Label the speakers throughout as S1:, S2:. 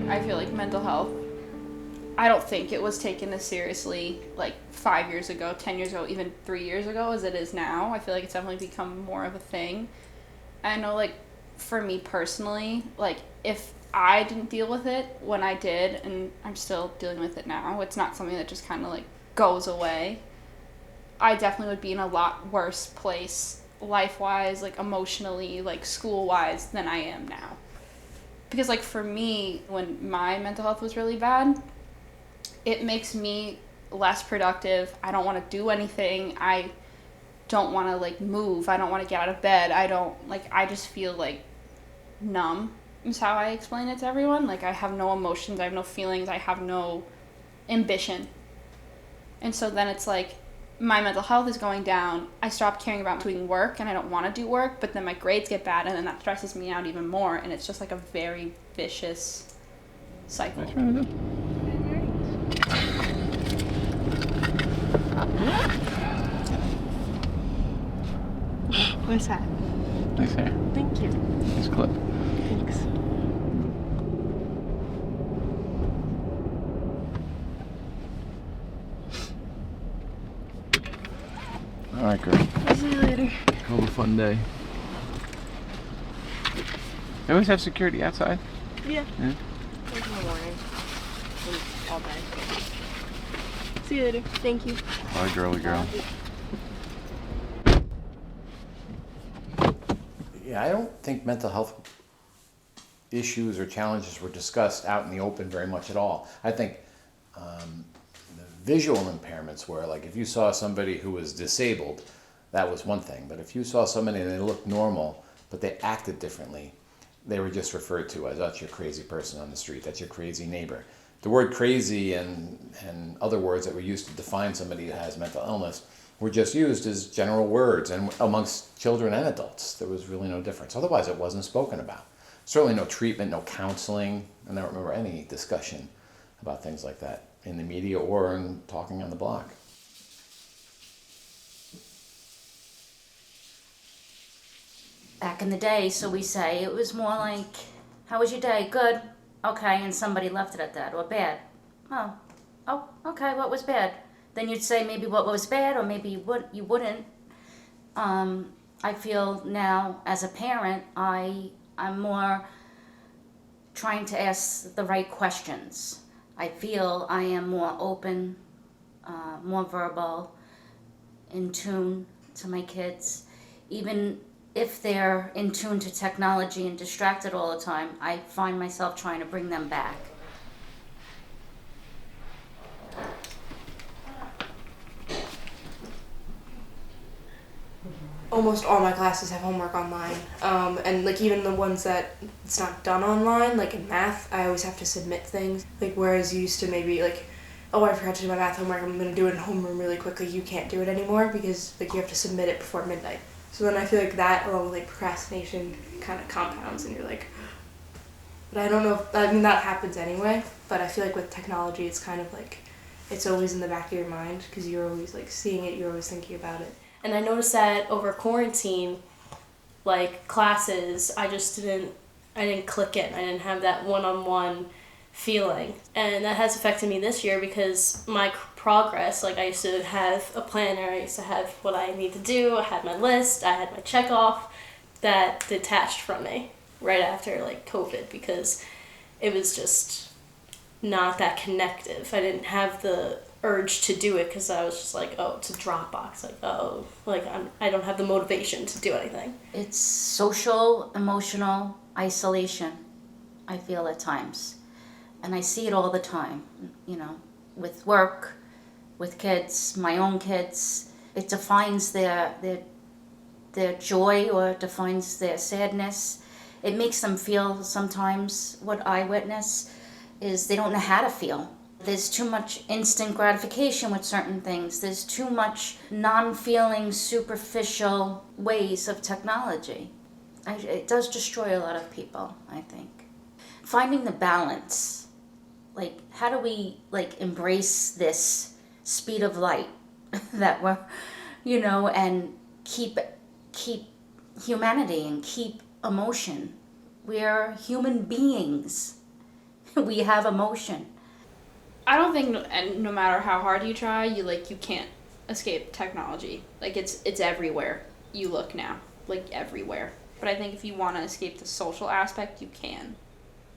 S1: I feel like mental health, I don't think it was taken as seriously like 5 years ago, 10 years ago, even 3 years ago as it is now. I feel like it's definitely become more of a thing. I know, like, for me personally, like, if I didn't deal with it when I did, and I'm still dealing with it now, it's not something that just kind of, like, goes away. I definitely would be in a lot worse place, life-wise, like, emotionally, like, school-wise, than I am now. Because, like, for me, when my mental health was really bad, it makes me less productive. I don't want to do anything. I don't want to, like, move. I don't want to get out of bed. I just feel, like, numb is how I explain it to everyone. Like, I have no emotions. I have no feelings. I have no ambition. And so then it's like, my mental health is going down. I stop caring about doing work, and I don't want to do work, but then my grades get bad, and then that stresses me out even more, and it's just, like, a very vicious cycle.
S2: What's that?
S3: Nice hair.
S2: Thank you.
S3: Nice clip.
S2: Thanks.
S3: All right, girl.
S2: I'll see you later.
S3: Have a fun day. They always have security outside?
S2: Yeah.
S3: Yeah.
S2: Like in the morning. And all day. See you later. Thank you.
S3: Bye, girly girl.
S4: Yeah, I don't think mental health issues or challenges were discussed out in the open very much at all. I think the visual impairments were, like, if you saw somebody who was disabled, that was one thing. But if you saw somebody and they looked normal, but they acted differently, they were just referred to as, that's your crazy person on the street, that's your crazy neighbor. The word crazy and other words that were used to define somebody who has mental illness were just used as general words, and amongst children and adults, there was really no difference. Otherwise, it wasn't spoken about. Certainly no treatment, no counseling, and I don't remember any discussion about things like that in the media or in talking on the block.
S5: Back in the day, so we say, it was more like, how was your day? Good. Okay, and somebody left it at that. Or bad. Oh, okay, what was bad? Then you'd say maybe what was bad, or maybe you wouldn't. I feel now, as a parent, I'm more trying to ask the right questions. I feel I am more open, more verbal, in tune to my kids. Even if they're in tune to technology and distracted all the time, I find myself trying to bring them back.
S6: Almost all my classes have homework online, and like even the ones that it's not done online, like in math, I always have to submit things. Like whereas you used to maybe like, oh, I forgot to do my math homework, I'm gonna do it in homeroom really quickly. You can't do it anymore because like you have to submit it before midnight. So then I feel like that, along with like procrastination, kind of compounds, and you're like, but I don't know. I mean that happens anyway, but I feel like with technology, it's kind of like it's always in the back of your mind because you're always like seeing it, you're always thinking about it.
S2: And I noticed that over quarantine, like classes, I didn't click in. I didn't have that one-on-one feeling. And that has affected me this year because my progress, like I used to have a planner, I used to have what I need to do, I had my list, I had my check off, that detached from me right after like COVID because it was just not that connective. I didn't have the urge to do it because I was just like, oh, it's a Dropbox. Like, oh, like I don't have the motivation to do anything.
S5: It's social, emotional isolation, I feel at times. And I see it all the time, you know, with work, with kids, my own kids. It defines their joy or defines their sadness. It makes them feel sometimes, what I witness, is they don't know how to feel. There's too much instant gratification with certain things. There's too much non-feeling, superficial ways of technology. It does destroy a lot of people, I think. Finding the balance, like how do we like embrace this speed of light that we're, you know, and keep humanity and keep emotion. We're human beings. We have emotion.
S1: I don't think, and no matter how hard you try, you can't escape technology. Like it's everywhere. You look now, like everywhere. But I think if you want to escape the social aspect, you can.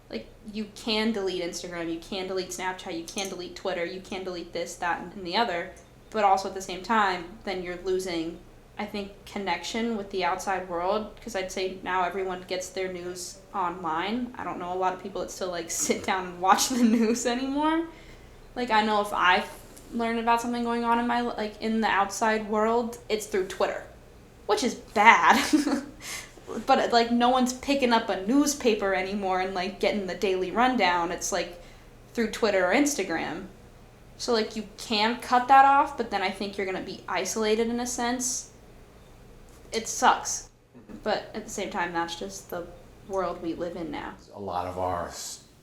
S1: Like you can delete Instagram, you can delete Snapchat, you can delete Twitter, you can delete this, that, and the other. But also at the same time, then you're losing, I think, connection with the outside world, because I'd say now everyone gets their news online. I don't know a lot of people that still like sit down and watch the news anymore. Like I know if I've learned about something going on in my in the outside world, it's through Twitter, which is bad. But like no one's picking up a newspaper anymore and like getting the daily rundown. It's like through Twitter or Instagram. So like you can cut that off, but then I think you're gonna be isolated in a sense. It sucks, but at the same time, that's just the world we live in now.
S4: A lot of our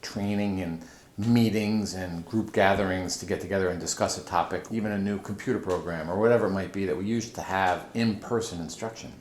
S4: training and meetings and group gatherings to get together and discuss a topic, even a new computer program or whatever it might be that we used to have in-person instruction.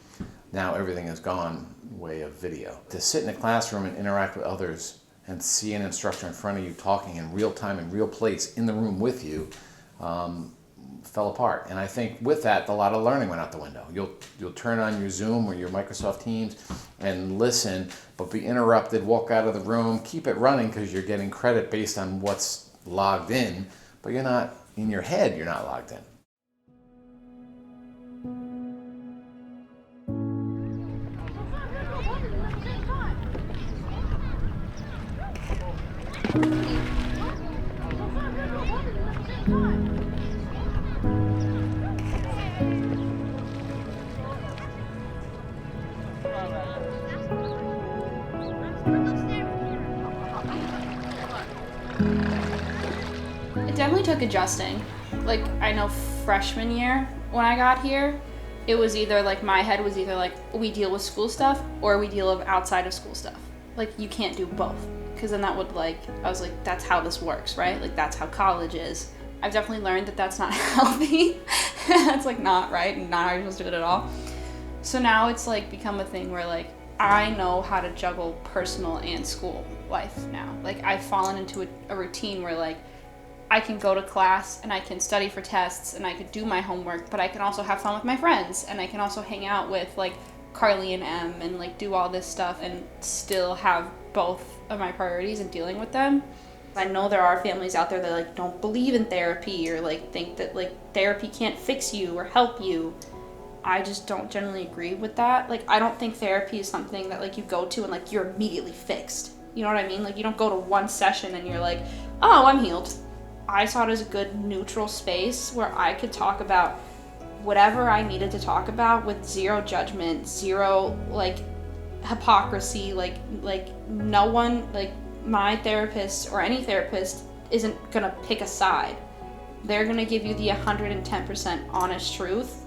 S4: Now everything has gone way of video. To sit in a classroom and interact with others and see an instructor in front of you talking in real time, in real place, in the room with you, fell apart. And I think with that, a lot of learning went out the window. You'll turn on your Zoom or your Microsoft Teams and listen, but be interrupted, walk out of the room, keep it running because you're getting credit based on what's logged in, but you're not, in your head, you're not logged in.
S1: It definitely took adjusting. Like, I know freshman year when I got here, it was either like my head was either like we deal with school stuff or we deal with outside of school stuff. Like, you can't do both. Because then that would I was like, that's how this works, right? Like, that's how college is. I've definitely learned that that's not healthy. That's like not right and not how you're supposed to do it at all. So now it's like become a thing where like I know how to juggle personal and school life now. Like, I've fallen into a routine where like I can go to class and I can study for tests and I could do my homework, but I can also have fun with my friends and I can also hang out with like Carly and Em and like do all this stuff and still have both of my priorities and dealing with them. I know there are families out there that like don't believe in therapy or like think that like therapy can't fix you or help you. I just don't generally agree with that. Like, I don't think therapy is something that like you go to and like you're immediately fixed. You know what I mean? Like, you don't go to one session and you're like, oh, I'm healed. I saw it as a good neutral space where I could talk about whatever I needed to talk about with zero judgment, zero like hypocrisy, like no one, like my therapist or any therapist isn't gonna pick a side. They're gonna give you the 110% honest truth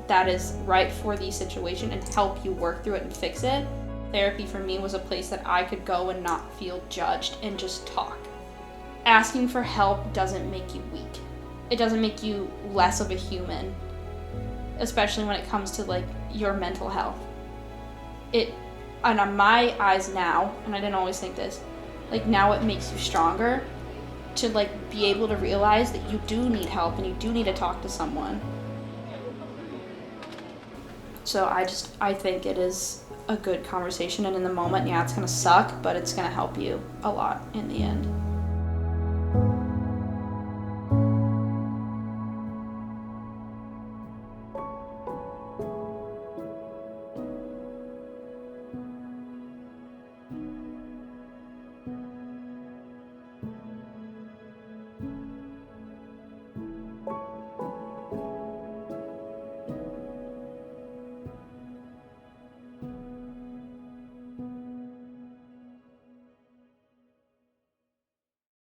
S1: that is right for the situation and help you work through it and fix it. Therapy for me was a place that I could go and not feel judged and just talk. Asking for help doesn't make you weak. It doesn't make you less of a human, especially when it comes to like your mental health. And on my eyes now, and I didn't always think this, like now it makes you stronger to like be able to realize that you do need help and you do need to talk to someone. So I think it is a good conversation, and in the moment, yeah, it's gonna suck, but it's gonna help you a lot in the end.